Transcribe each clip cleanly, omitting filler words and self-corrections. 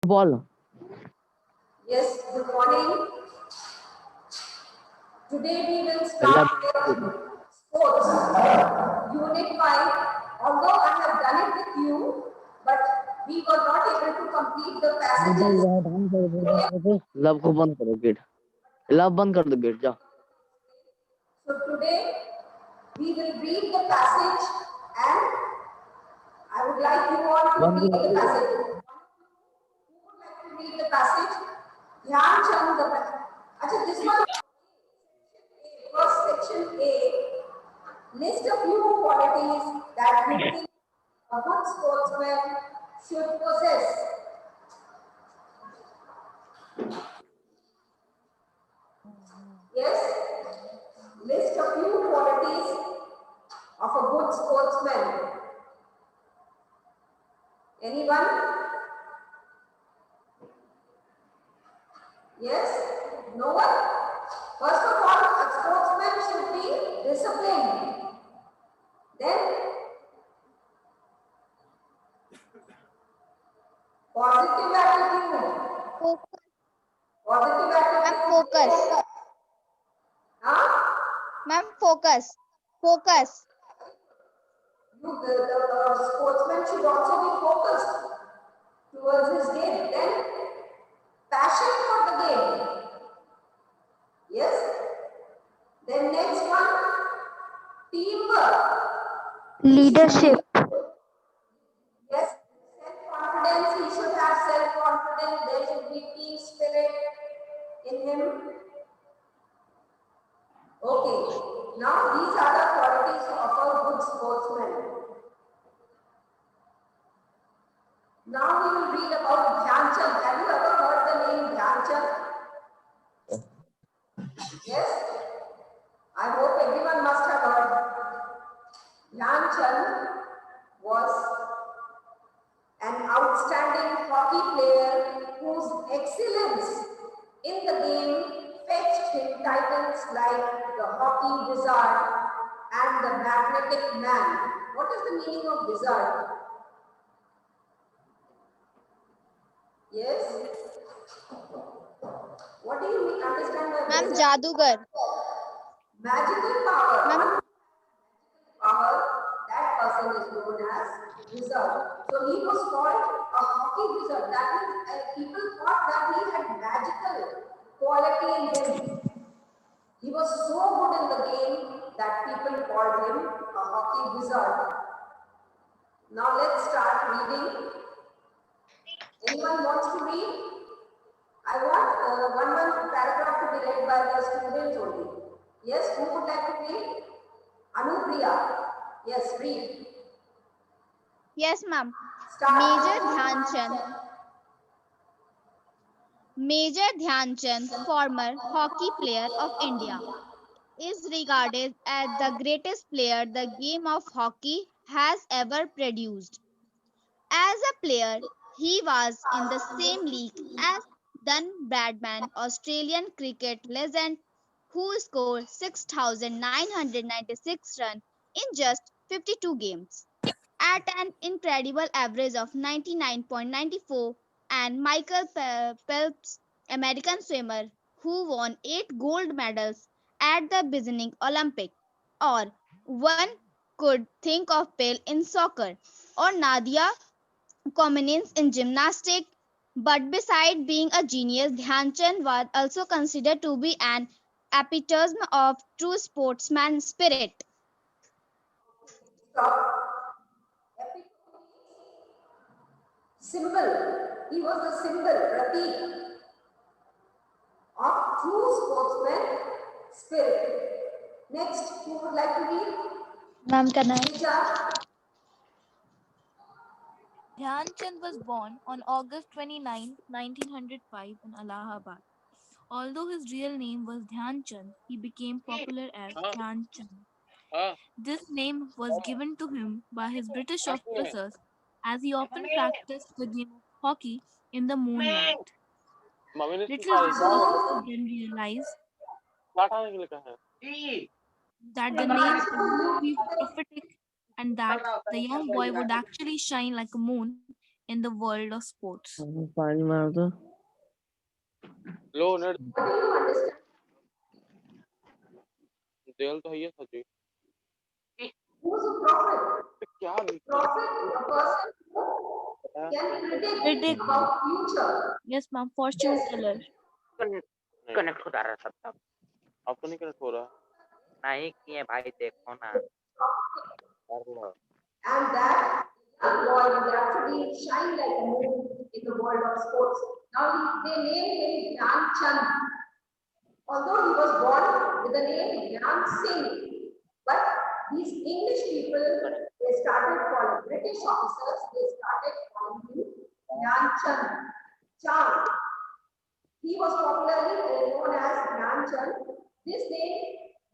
Ball. Yes, good morning. Today we will Ella start with sports, unit 5. Although I have done it with you, but we were not able to complete the passages. लब को बंद करो gate लब बंद कर दो gate जा So today we will read the passage and I would like you all to बंद read the passage. Who would like to read the passage? Dhyan Chand the Achha, this one, first section A, list a few qualities that you think a good sportsman should possess. Yes, list a few qualities of a good sportsman. Anyone? Yes? No one? First of all, a sportsman should be disciplined. Then, positive attitude. Focus. Positive Ma'am, attitude. focus. Huh? Ma'am, focus. Focus. The sportsman should also be focused towards his game. Then, passion for the game. Yes? Then next one, teamwork. Leadership. Yes, self-confidence. He should have self-confidence. There should be team spirit in him. Okay. Now these are the qualities of a good sportsman. Now we will read about Dhyan Chand. Have you ever heard the name Dhyan Chand? Yes? I hope everyone must have heard. Dhyan Chand was an outstanding hockey player whose excellence in the game fetched him titles like the Hockey Wizard and the Magnetic Man. What is the meaning of wizard? Yes? What do you understand by Ma'am, wizard? Jadugar. Magical power. Ma'am, Power, that person is known as wizard. So he was called a hockey wizard. That means people thought that he had magical quality in him. He was so good in the game that people called him a hockey wizard. Now let's start reading. Anyone wants to read? I want one paragraph to be read by the students only. Yes, who would like to read? Anupriya. Yes, read. yes, ma'am. Start. Major Dhyan Chand, former hockey player of India, is regarded as the greatest player the game of hockey has ever produced. As a player, he was in the same league as Don Bradman, Australian cricket legend, who scored 6,996 runs in just 52 games at an incredible average of 99.94, and Michael Phelps, American swimmer who won 8 gold medals at the Beijing Olympic. Or one could think of Pele in soccer or Nadia Comaneci in gymnastics. But beside being a genius, Dhyanchand was also considered to be an epitome of true sportsman spirit. Stop. Symbol. He was a symbol, pratik of true sportsman spirit. Next, who would like to read? Ma'am, can I? Dhyan Chand was born on August 29, 1905 in Allahabad. Although his real name was Dhyan Chand, he became popular as Dhyan Chand. This name was given to him by his British officers as he often practiced the game of hockey in the moonlight. Little did the officers then realize that the name would prove to be prophetic and that the young boy would actually shine like a moon in the world of sports. पानी मार दो What do you understand? Who's a prophet? Prophet, a person who can predict Predict. about future. Yes, ma'am. Yes, Fortune teller. Connect होता रहा सब तब अब तो नहीं कनेक्ट हो रहा नहीं किए भाई देखो ना कर लो and that young boy will actually shine like a moon in the world of sports. Now they named him Gyan Chand, although he was born with the name Gyan Singh. But these English people, they started calling British officers, they started calling him Gyan Chand. Chand. He was popularly known as Gyan Chand. This name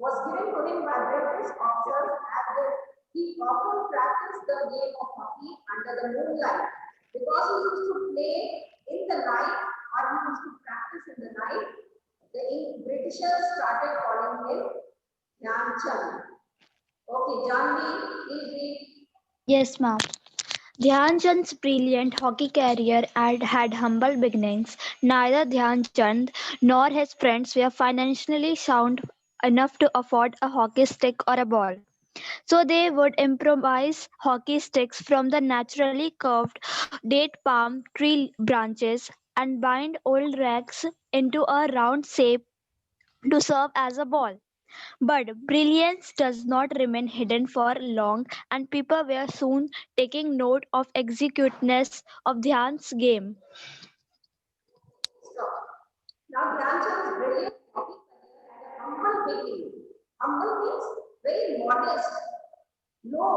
was given to him by British officers as he often practiced the game of hockey under the moonlight because he used to play in the night or he used to practice in the night. The Britishers started calling him Gyan Chand. Okay, Janvi, please read. Yes, ma'am. Dhyan Chand's brilliant hockey career had humble beginnings. Neither Dhyan Chand nor his friends were financially sound enough to afford a hockey stick or a ball. So they would improvise hockey sticks from the naturally curved date palm tree branches and bind old rags into a round shape to serve as a ball. But brilliance does not remain hidden for long, and people were soon taking note of executeness of Dhyan's game. Stop. Now, Dhyanchand's brilliant hockey career had a humble beginning. Humble means very modest. No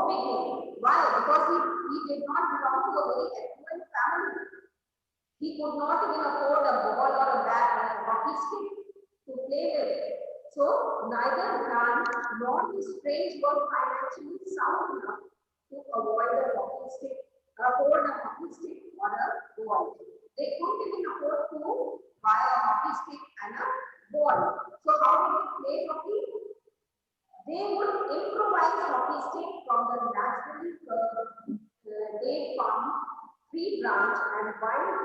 beginning. Why? Because he did not belong to a very affluent family. He could not even afford a ball or a bat or a hockey stick to play with. So neither Grant nor his friends were financially sound enough to avoid a hockey stick, afford a hockey stick or a ball. They couldn't even afford to buy a hockey stick and a ball. So how did they play hockey? They would improvise hockey stick from the naturally curved date palm tree branch and bind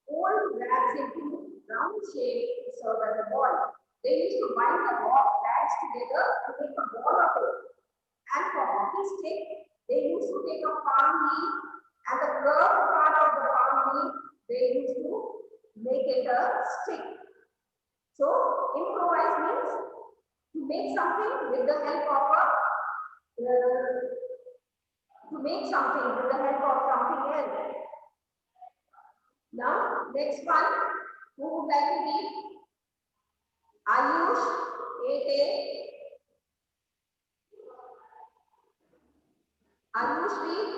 old rags into round shape to serve as a ball. They used to bind the rags together to make a ball of it. And for hockey stick, they used to take a palm leaf and the curved part of the palm leaf, they used to make it a stick. So improvise means to make something with the help of a to make something with the help of something else. Now, next one, who would like to read? Ayush, 8A. Ayush, read.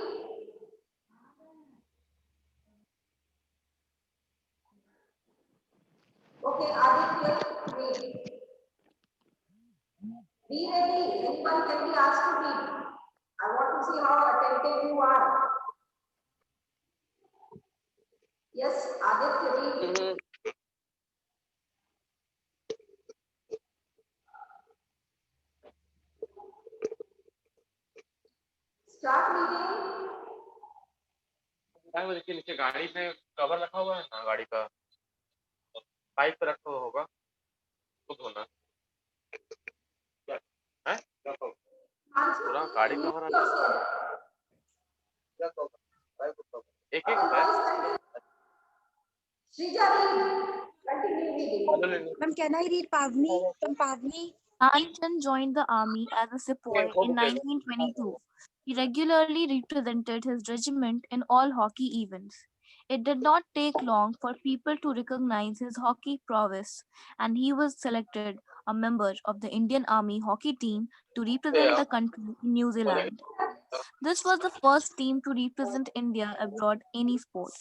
Okay, Aditya, read. Be ready. Anyone can be asked to read. I want to see how attentive you are. Yes, Aditya, read. Start reading. वो देखिए नीचे गाड़ी पे cover रखा हुआ है ना गाड़ी का पाइप पे रखा हुआ होगा उसको धोना है Answer पूरा please गाड़ी unmute कवर yourself. एक एक है Otherwise, continue. Srija, read. Continue reading. Ma'am, can I read Pavni from Pavni? Dhyan joined the army as a sepoy in 1922. He regularly represented his regiment in all hockey events. It did not take long for people to recognize his hockey prowess, and he was selected a member of the Indian Army hockey team to represent the country in New Zealand. This was the first team to represent India abroad any sport.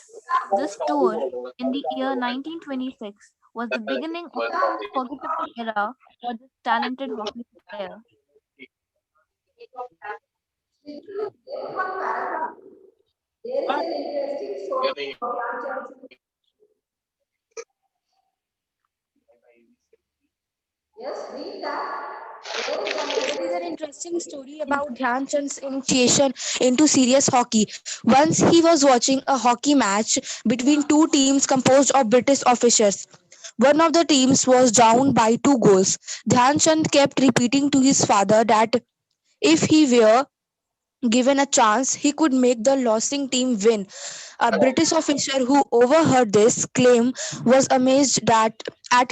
This tour in the year 1926 was the beginning of an unforgettable era for this talented hockey player. There one paragraph. There is an interesting story of Dhyanchand's. Yes, read that. There is an There is an interesting interesting story about Dhyan Chand's initiation into serious hockey. Once he was watching a hockey match between two teams composed of British officers. One of the teams was down by 2 goals. Dhyan Chand kept repeating to his father that if he were given a chance, he could make the losing team win. A British officer who overheard this claim was amazed at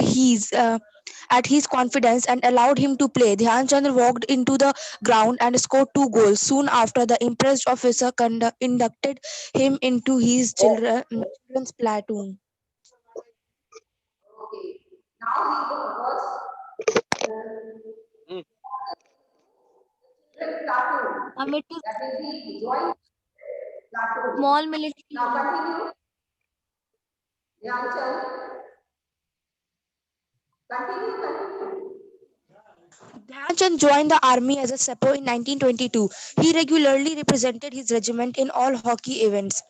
his confidence and allowed him to play. Dhyan Chand walked into the ground and scored 2 goals. Soon after, the impressed officer inducted him into his children's platoon. Okay. Now he was Hmm. children platoon. It is That is, he joined platoon. small military Now unit. continue. Dhyanchand, continue. Dhyanchand joined the army as a sepoy in 1922. He regularly represented his regiment in all hockey events.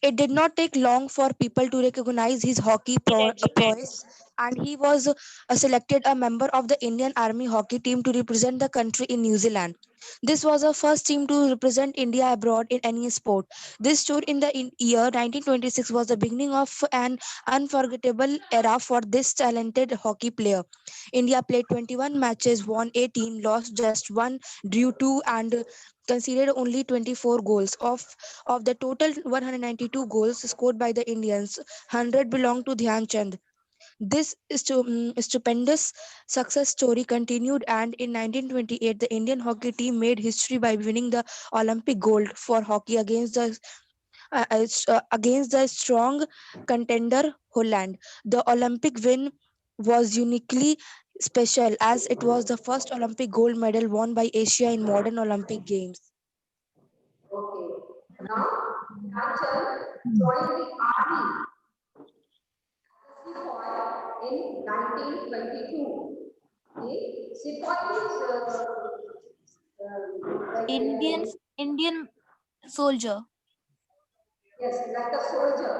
It did not take long for people to recognize his hockey prowess, and he was selected a member of the Indian Army hockey team to represent the country in New Zealand. This was the first team to represent India abroad in any sport. This tour in the year 1926 was the beginning of an unforgettable era for this talented hockey player. India played 21 matches, won 18, lost just one, drew 2, and conceded only 24 goals. Of the total 192 goals scored by the Indians, 100 belonged to Dhyan Chand. This stupendous success story continued, and in 1928, the Indian hockey team made history by winning the Olympic gold for hockey against the strong contender Holland. The Olympic win was uniquely special as it was the first Olympic gold medal won by Asia in modern Olympic Games. Okay. Now Dhyanchand joined the army Sepoy in 1922. Okay. Sepoy is like Indian soldier. yes, like a soldier.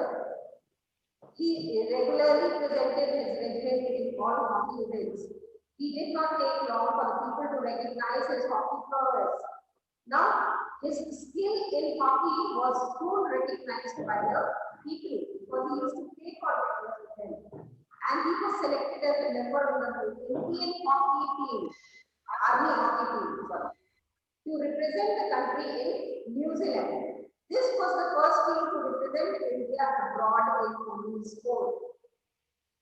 He regularly presented his regiment in all hockey events. He did not take long for the people to recognize his hockey prowess. Now, his skill in hockey was soon recognized by the people because he used to play for them. And he was selected as a member of the Indian hockey team, army hockey team, sorry, to represent the country in New Zealand. This was the first team to represent India abroad in hockey sport.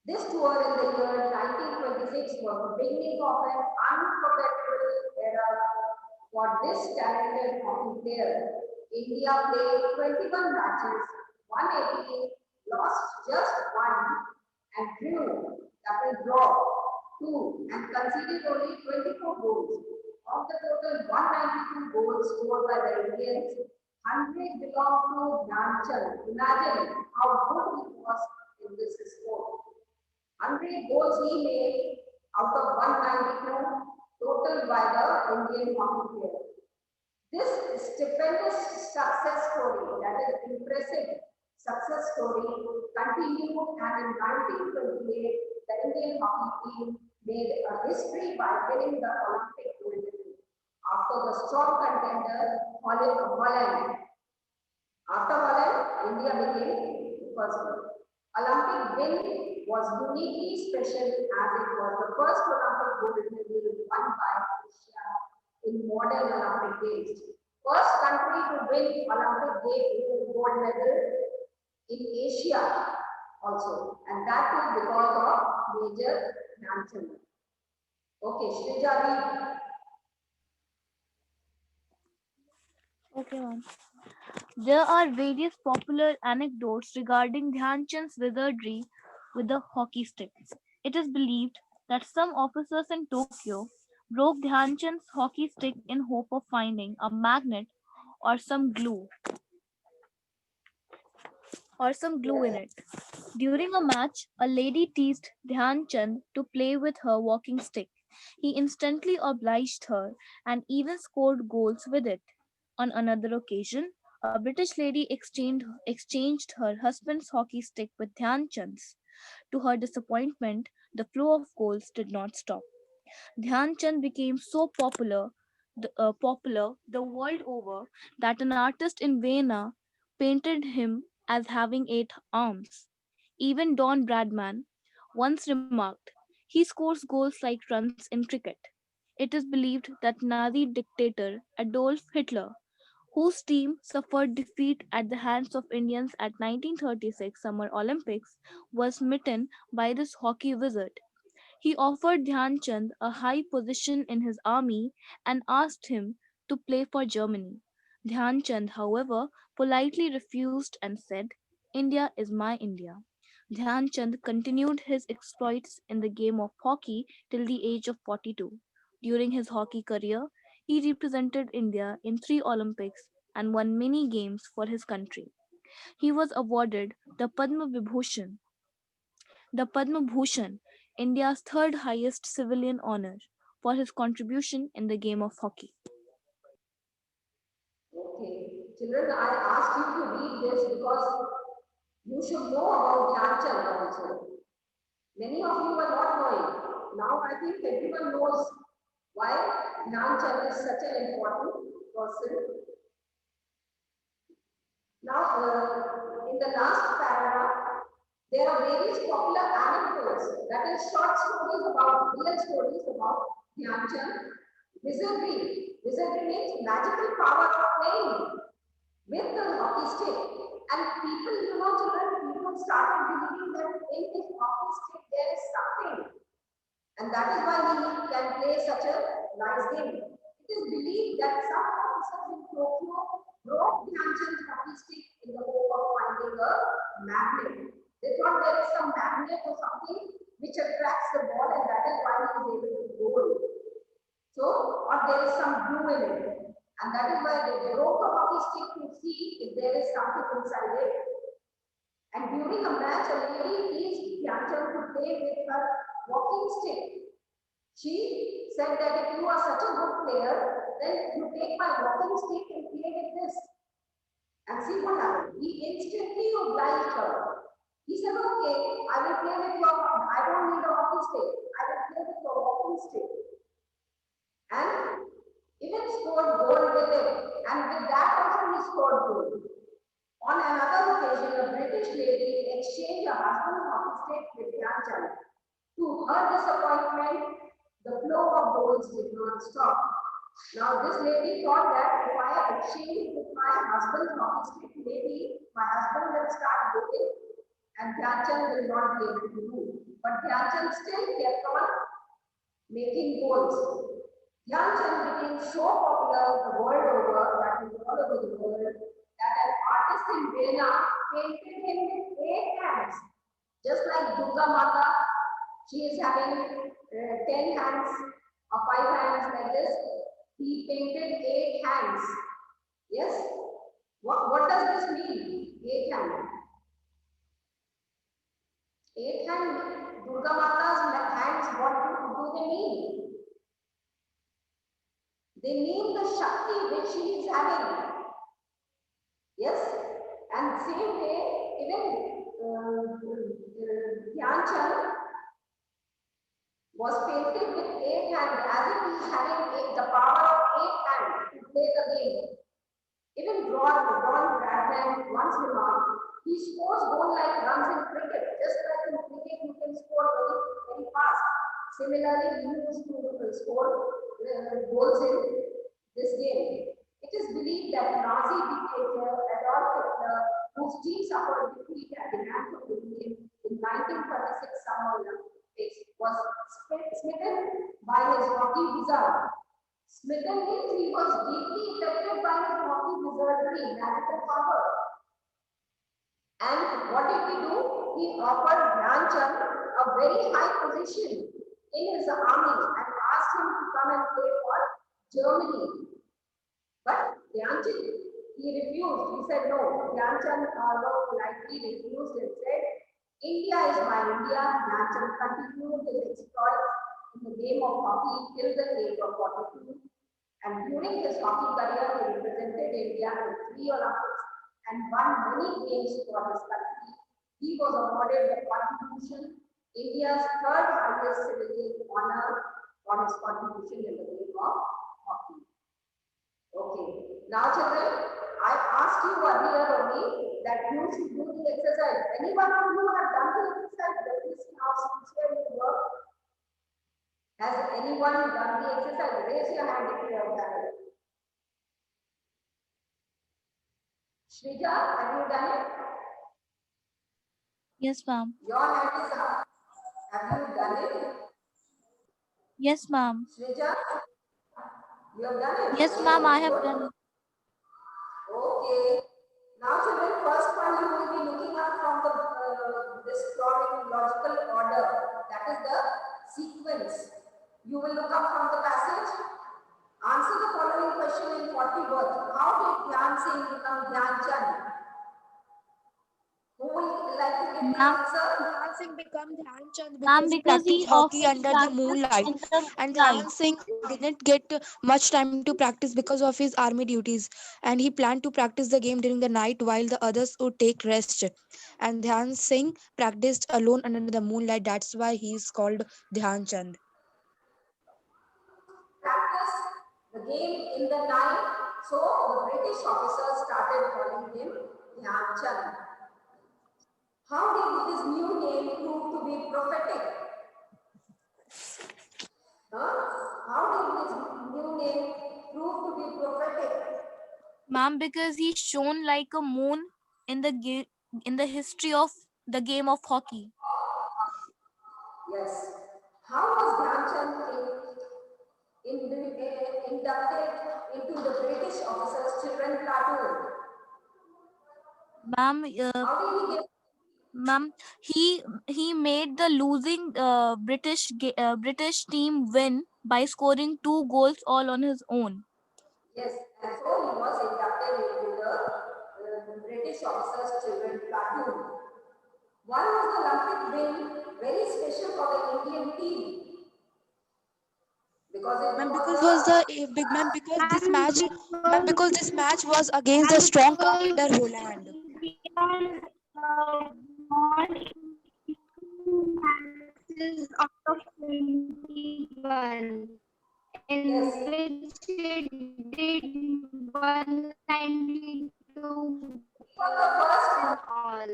This tour in the year 1926 was the beginning of an unforgettable era for this talented hockey player. India played 21 matches, won 18, lost just one, and drew, that is draw, two, and conceded only 24 goals. Of the total 192 goals scored by the Indians, 100 belonged to Dhyan. Imagine how good he was in this sport. 100 goals he made out of 192 total by the Indian hockey player. This stupendous success story, that is impressive success story, continued and in 1928 the Indian hockey team made a history by winning the Olympic gold medal after the strong contender Holland. After Holland, India became the first one. Olympic win was uniquely special as it was the first Olympic gold medal won by Asia in modern Olympic Games. First country to win Olympic Games gold medal in Asia also, and that is because of Major Dhyanchand. Okay, Shrijavi. Okay, ma'am. There are various popular anecdotes regarding Dhyan Chand's wizardry with the hockey stick. It is believed that some officers in Tokyo broke Dhyan Chand's hockey stick in hope of finding a magnet or some glue in it. During a match, a lady teased Dhyan Chand to play with her walking stick. He instantly obliged her and even scored goals with it. On another occasion, a British lady exchanged her husband's hockey stick with Dhyan Chand's. To her disappointment, the flow of goals did not stop. Dhyan Chand became so popular popular the world over that an artist in Vienna painted him as having 8 arms. Even Don Bradman once remarked, he scores goals like runs in cricket. It is believed that Nazi dictator Adolf Hitler, whose team suffered defeat at the hands of Indians at 1936 Summer Olympics, was smitten by this hockey wizard. He offered Dhyan Chand a high position in his army and asked him to play for Germany. Dhyan Chand, however, politely refused and said, India is my India. Dhyan Chand continued his exploits in the game of hockey till the age of 42. During his hockey career, he represented India in 3 Olympics and won many games for his country. He was awarded the Padma Bhushan, India's third highest civilian honor, for his contribution in the game of hockey. Okay. Children, I asked you to read this because you should know about Dhyan Chand also. Many of you are not knowing. Now I think everyone knows why Dhyan Chand is such an important person. Now, in the last paragraph, there are various popular anecdotes, that is, short stories about, real stories about Dhyan Chand. Wizardry. Wizardry means magical power of playing with the hockey stick. And people, children, people started believing that in his hockey stick there is something. And that is why he can play such a nice game. It is believed that some officers in Tokyo broke Dhyan Chand's hockey stick in the hope of finding a magnet. They thought there is some magnet or something which attracts the ball, and that is why he is able to goal. So, or there is some glue in it. And that is why they broke the hockey stick to see if there is something inside it. And during a match, a lady teased Dhyan Chand to play with her walking stick. She said that if you are such a good player, then you take my walking stick and play with this. And see what happened. He instantly obliged her. He said, okay, I will play with your, I don't need a hockey stick. I will play with your walking stick. And even scored goal with it. And with that also he scored goal. On another occasion, a British lady exchanged her husband's hockey stick with Dhyan Chand. To her disappointment, the flow of goals did not stop. Now, this lady thought that if I exchange with my husband's hockey stick, maybe my husband will start goaling and Dhyan Chand will not be able to do. But Dhyan Chand still kept on making goals. Dhyan Chand became so popular the world over, that is all over the world, that an artist in Vienna painted him with 8 hands. Just like Durga Mata, she is having 10 hands or 5 hands like this. He painted 8 hands. Yes? What does this mean? 8 hands. 8 hands, Durga Mata's hands, what do they mean? They mean the Shakti which she is having. Yes? And same way, even Dhyan Chand was painted with 8 hands, as if he is having the power of 8 hands to play the game. Even Don Bradman once remarked, he scores goal like runs in cricket. Just like in cricket, you can score very, very fast. Similarly, he used to score goals in this game. It is believed that Nazi dictator Adolf Hitler, whose team suffered defeat at the hands of the Union in 1936 Summer Olympics, was smitten by his hockey wizard. Smitten means he was deeply affected by his hockey wizardry, magical power. And what did he do? He offered Dhyan Chand a very high position in his army and asked him to come and play for Germany. But Dhyan Chand, he refused. He said no. Dhyan Chand, although politely refused and said, India is my India. Dhyan Chand continued his exploits in the game of hockey till the age of 42. And during his hockey career, he represented India in 3 Olympics and won many games for his country. He was awarded the Contribution, India's third highest civilian honor for his contribution in the game of hockey. Okay. Now, children, I asked you earlier only that you should do the exercise. Anyone of you have done the exercise? Let me see how sincere you work. Has anyone done the exercise? Raise your hand if you have done it. Shrija, have you done it? Yes, ma'am. Your hand is up. Have you done it? Yes, ma'am. Shrija, you have done it? Yes, ma'am, I Okay, have good. done it. Okay. Now, children, first one you will be looking up from the this chronological order. That is the sequence. You will look up from the passage. Answer the following question in 40 words. How did Dhyan Singh become Dhyan Chand? Who will like to give the Ma'am, answer? Dhyan Singh became Dhyan Chand ma'am, because he because practiced he hockey often under the practiced moonlight. in the And moonlight. Dhyan Singh didn't get much time to practice because of his army duties. And he planned to practice the game during the night while the others would take rest. And Dhyan Singh practiced alone under the moonlight. That's why he is called Dhyan Chand. Practice the game in the night. So the British officers started calling him Dhyan Chand. How did his new name prove to be prophetic? How did his new name prove to be prophetic? Ma'am, because he shone like a moon in in the history of the game of hockey. Yes. How was Dhyanchand inducted into the British officers' children platoon? Ma'am, How did he get? ma'am, he made the losing British team win by scoring 2 goals all on his own. Yes, and so he was inducted into the British officers' children platoon. Why was the Olympic win very special for the Indian team? Because it Ma'am, was because the was the big ma'am because this And match ma'am because this match was against the and strong because contender Holland. India won two matches out of 21, yes. in which it did 192 He was the goals first in all.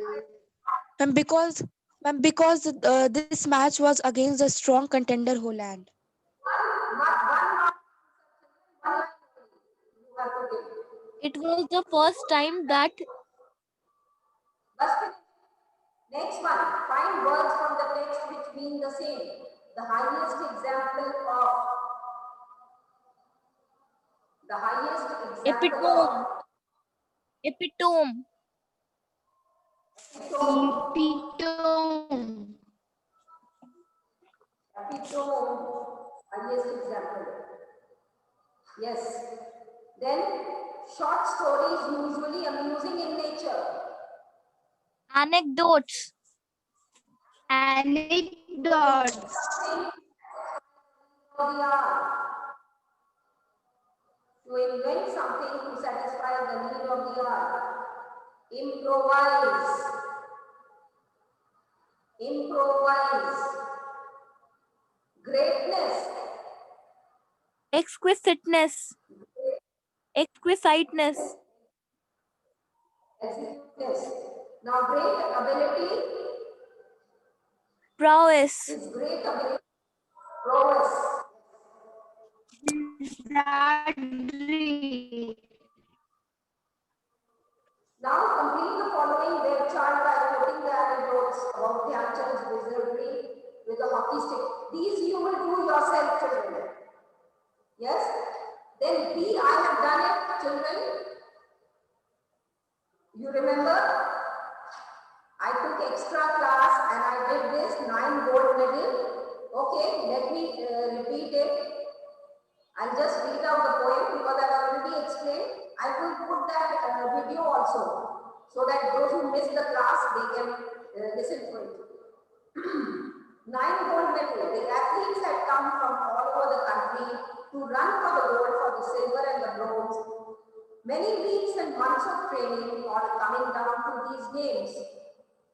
Ma'am, because this match was against the strong contender Holland. one you have to give. It was the first time that Bus finish. Next one, find words from the text which mean the same. The highest example of, the highest example epitome, of, epitome, epitome, Epitome. epitome, highest example. Yes. Then, short stories usually amusing in nature. anecdotes, Anecdotes. Something for the hour. To invent something to satisfy the need of the hour. Improvise. Improvise. Greatness. exquisiteness, exquisiteness, Executeness. Now, great ability prowess, is great ability. Prowess. Wizardry. Now, complete the following web chart by quoting the anecdotes about Dhyan Chand's wizardry with a hockey stick. These you will do yourself, children. Yes? Then B, I have done it, children. You remember? I took extra class and I did this 9 gold medal. Okay, let me repeat it. I'll just read out the poem because I've already explained. I will put that video also so that those who missed the class, they can listen to it. 9 gold medal. The athletes had come from all over the country to run for the gold, for the silver and the bronze. Many weeks and months of training are coming down to these games.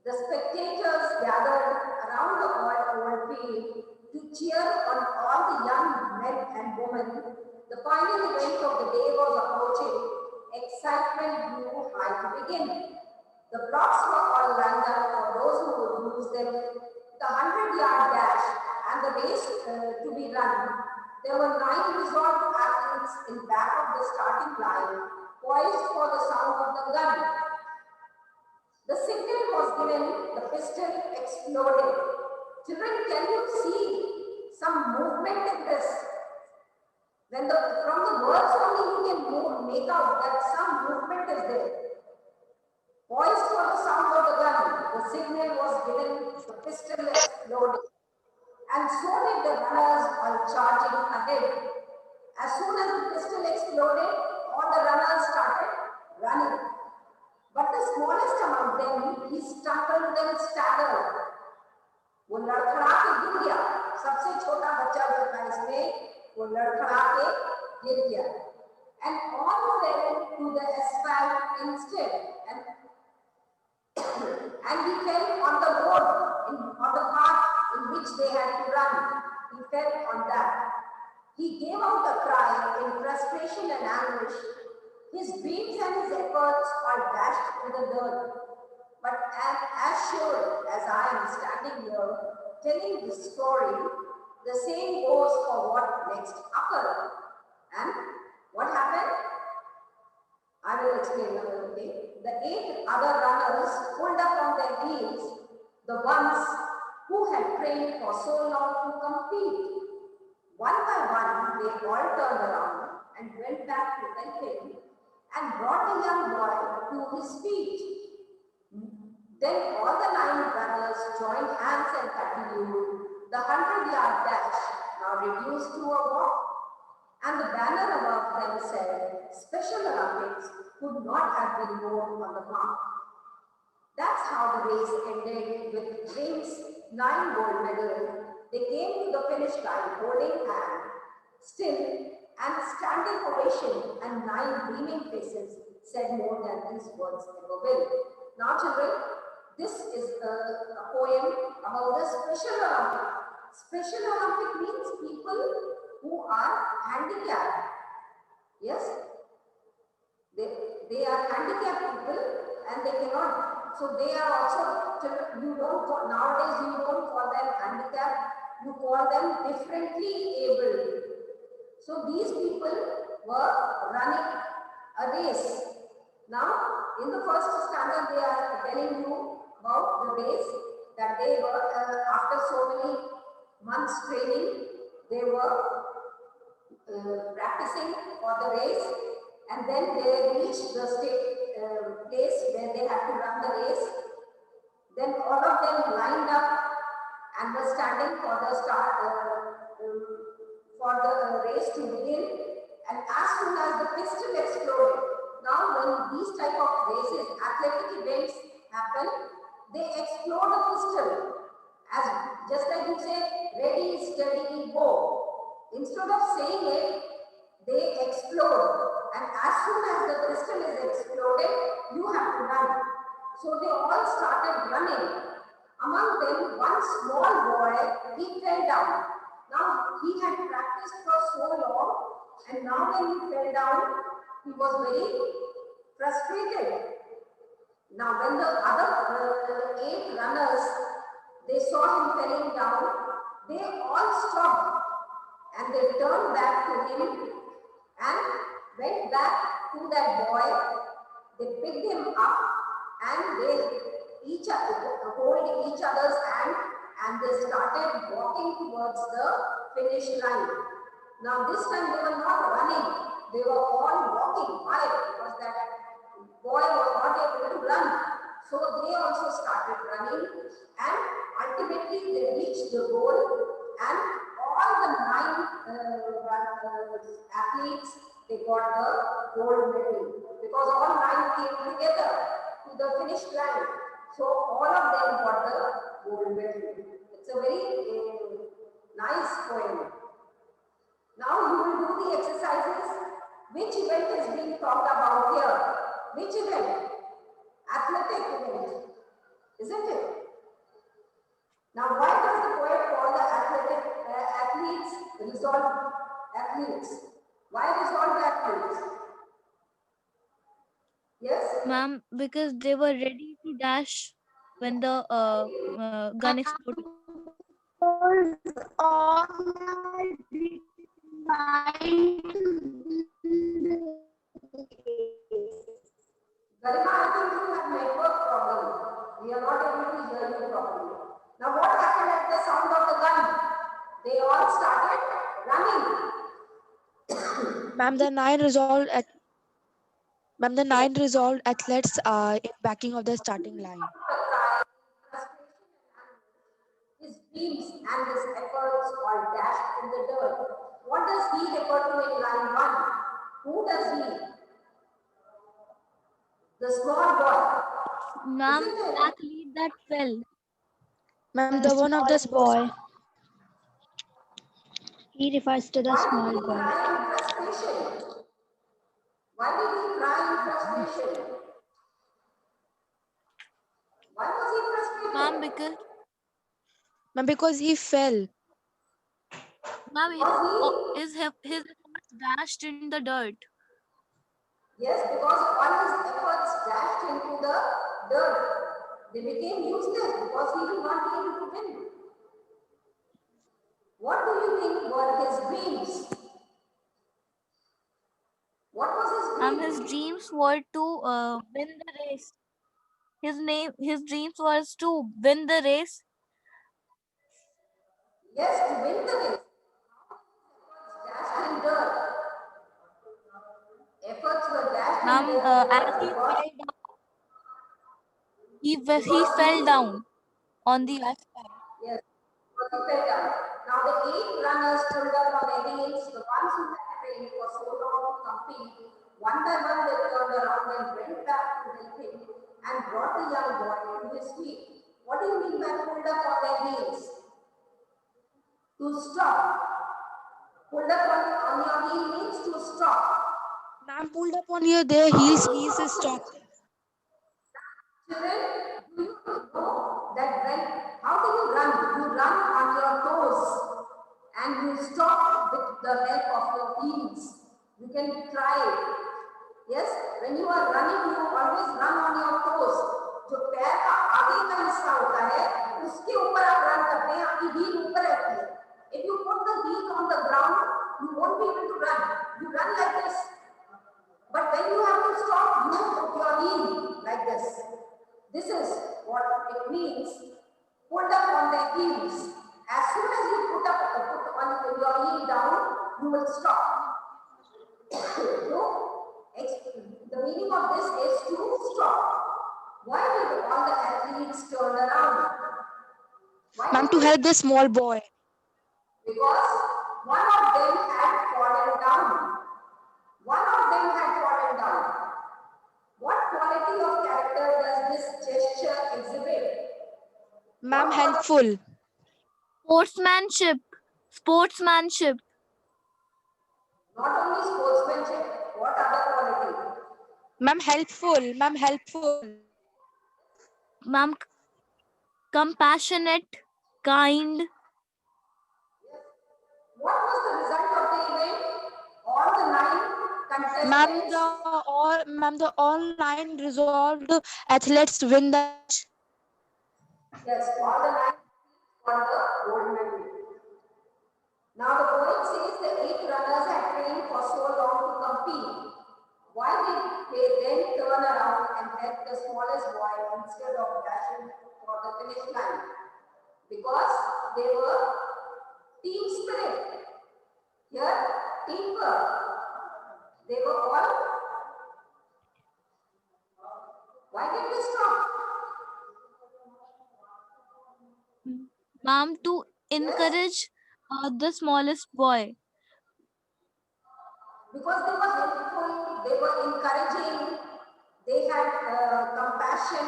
The spectators gathered around the old field to cheer on all the young men and women. The final event of the day was approaching. begin. The blocks were all lined up for those who would use them. The 100-yard dash and the race to be run. There were 9 resolved athletes in back of the starting line, poised for the sound of the gun. The signal was given, the pistol exploded. Children, can you see some movement in this? From the words only you can make out that some movement is there. Poised for the sound of the gun, the signal was given, the pistol exploded. And so did the runners while charging ahead. As soon as the pistol exploded, all the runners started running. But the smallest among them, he stumbled and staggered. वो लड़खड़ा के गिर गया. सबसे छोटा बच्चा जो था इसमें वो लड़खड़ा के गिर गया. And all fell to the asphalt instead. And he fell on the road, on the path in which they had to run. He fell on that. He gave out a cry in frustration and anguish. His dreams and his efforts are dashed to the dirt. But as sure as I am standing here telling this story, the same goes for what next occurred. And what happened? I will explain a little bit. The 8 other runners pulled up on their heels, the ones who had trained for so long to compete. One by one, they all turned around and went back to help him and brought the young boy to his feet. Then all the 9 runners joined hands and continued the 100-yard dash, now reduced to a walk. And the banner above them said, Special Olympics could not have been more on the mark. That's how the race ended with James' 9 gold medals. They came to the finish line holding hands, still, and standing ovation and 9 beaming faces said more than these words ever will. Now children, this is a poem about the Special Olympic. Special Olympic means people who are handicapped. Yes? They are handicapped people and they cannot. So they are also, nowadays you don't call them handicapped, you call them differently abled. So these people were running a race. Now, in the first standard, they are telling you about the race that they were, after so many months training, they were practicing for the race, and then they reached the place where they had to run the race. Then all of them lined up and were standing for the start, for the race to begin. And as soon as the pistol exploded, now when these type of races, athletic events happen, they explode a pistol. As just like you say, ready, steady, go. Instead of saying it, they explode. And as soon as the pistol is exploded, you have to run. So they all started running. Among them, one small boy, he fell down. Now, he had practiced for so long, and now when he fell down, he was very frustrated. Now, when the other 8 runners, they saw him falling down, they all stopped and they turned back to him and went back to that boy. They picked him up and they hold each other's hand and they started walking towards the finish line. Now this time they were not running, they were all walking. Why? Because that boy was not able to run. So they also started running and ultimately they reached the goal, and all the 9 athletes, they got the gold medal because all 9 came together to the finish line. So all of them got the gold medal. It's a very nice poem. Now you will do the exercises. Which event is being talked about here? Which event? Athletic event, isn't it? Now why does the poet call the athletes resolved athletes? Why resolved athletes? Yes? Ma'am, because they were ready to dash when the gun exploded. Garima, I think you have network problem. We are not able to hear you properly. Now, what happened at the sound of the gun? They all started running. Ma'am, the nine resolved athletes in backing of the starting line. His dreams and his efforts are dashed in the dirt. What does he refer to in line 1? Who does he? The small boy. Ma'am, Isn't the it? athlete that fell. Ma'am, The the one of the small sports. boy. He refers to the Why did small he boy. cry in frustration? Why did he cry in frustration? Why was he Ma'am, frustrated? because Ma'am, because he fell. ma'am, Because his efforts dashed in the dirt. yes, because all his efforts dashed into the dirt. They became useless because he will not be able to win. What do you think were his dreams? What was his His dream? dreams were to win the race. His dreams was to win the race. Yes, to win the race. Dashed in dirt. Efforts were dashed in Ma'am, as dirt he because, fell down, he fell he, down on the asphalt. yes, because he fell down. Now the 8 runners stood up on their heels, the ones who had trained for so long to compete. One by one they turned around and went back to their thing and brought the young boy to his feet. What do you mean by pulled up on their heels? To stop. Pulled up on your heel means to stop. Ma'am, pulled up on their How heels do you means stop stop. it? Children, do you know that how do you run? You run on your toes and you stop with the help of your heels. You can try it. Yes, when you are running, you always run on your toes. जो पैर का आगे का हिस्सा होता है, उसके ऊपर आप रन करते हैं, आपकी heel ऊपर रहती है. If you put the heel on the ground, you won't be able to run. You run like this. But when you have to stop, you put your heel like this. This is what it means. Put up on the heels. As soon as you put on your heel down, you will stop. So, the meaning of this is to stop. Why did all the athletes turn around? Why Ma'am, did to they? help the small boy. Because one of them had fallen down. One of them had fallen down. What quality of character does this gesture exhibit? Ma'am, What quality? helpful. Sportsmanship. Sportsmanship. Not only sportsmanship, what other quality? Ma'am, helpful. Ma'am, helpful. Ma'am, compassionate, kind. What was the result of the event? All the 9 contestants, The all nine resolved athletes win the match. yes, all the 9 won the gold medal. Now the poet says the 8 runners had trained for so long to compete. Why did they then turn around and help the smallest boy instead of dashing for the finish line? Because they were team spirit. Here, teamwork. They were all. Why did they stop? Ma'am, to Yes, encourage the smallest boy. because they were helpful, they were encouraging, they had compassion.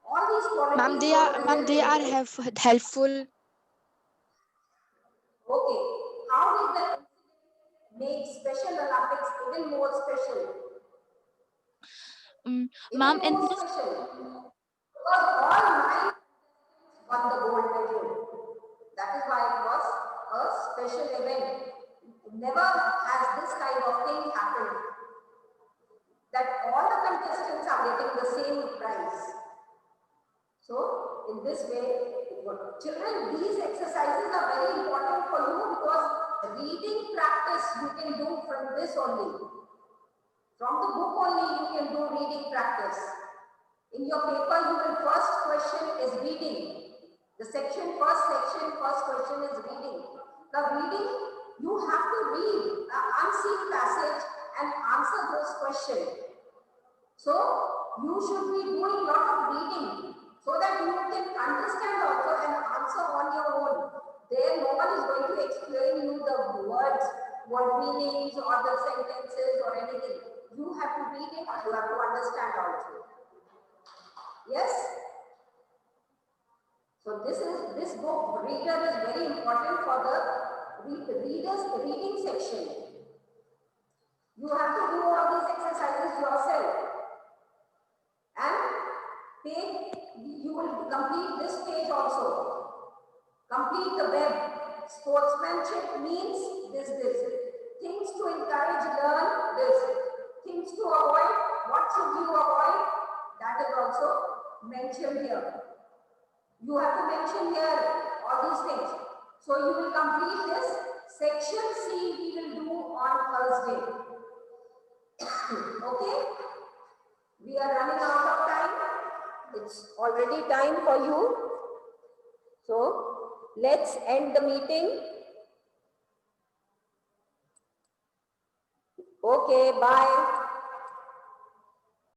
All these qualities were Ma'am, present they in are them. helpful. Okay, how did the incident make Special Olympics even more special? Even Ma'am, in more this special. Because all 9 won the gold medal. That is why it was a special event. Never has this kind of thing happened. That all the contestants are getting the same prize. So in this way, children, these exercises are very important for you because reading practice you can do from this only. From the book only you can do reading practice. In your paper, you will first question is reading. The first question is reading. Now reading, you have to read an unseen passage and answer those questions. So you should be doing lot of reading so that you can understand also and answer on your own. There no one is going to explain you the words, word meanings or the sentences or anything. You have to read it, you have to understand also. Yes? So this book, Reader, is very important for the reader's reading section. You have to do all these exercises yourself. And you will complete this page also. Complete the web. Sportsmanship means this. Things to encourage, learn this. Things to avoid, what should you avoid? That is also mentioned here. You have to mention here all these things. So you will complete this. Section C we will do on Thursday. Okay? We are running out of time. It's already time for you. So let's end the meeting. Okay, bye.